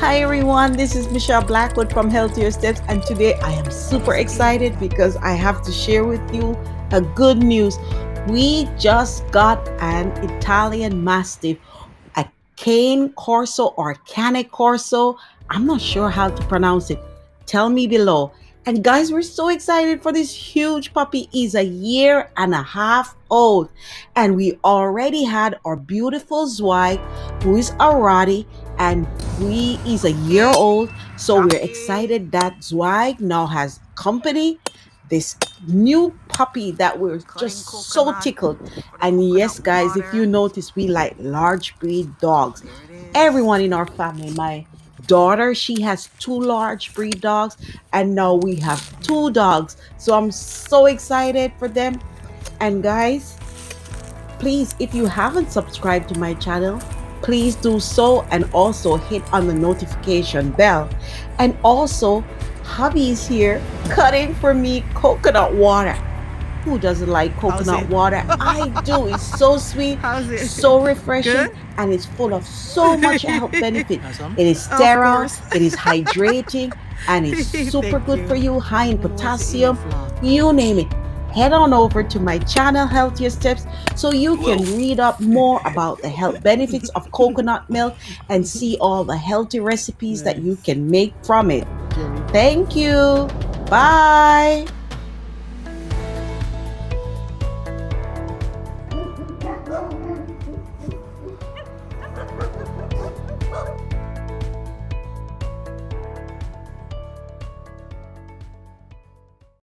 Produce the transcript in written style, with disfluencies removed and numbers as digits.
Hi everyone, this is Michelle Blackwood from Healthier Steps, and today I am super excited because I have to share with you a good news. We just got an Italian Mastiff, a cane Corso or cane Corso. I'm not sure how to pronounce it. Tell me below. And guys, we're so excited for this huge puppy. He's a year and a half old. And we already had our beautiful Zweig, who is a Rottie, and we is a year old. So we're excited that Zweig now has company. This new puppy that we're just so tickled. And yes, guys, if you notice, we like large breed dogs. Everyone in our family, my daughter, she has two large breed dogs, and now we have two dogs. So I'm so excited for them. And guys, please, if you haven't subscribed to my channel, please do so, and also hit on the notification bell. And also, hubby is here cutting for me coconut water. Who doesn't like How's coconut it? water? I do. It's so sweet, How's it? so refreshing, Good? and it's full of so much health benefit. Awesome. It is Of sterile, course. it is hydrating, and it's super Thank good for you. you, high in potassium, you name it. Head on over to my channel, Healthier Steps, so you can read up more about the health benefits of coconut milk and see all the healthy recipes that you Nice. can make from it. Jerry. Thank you. Bye.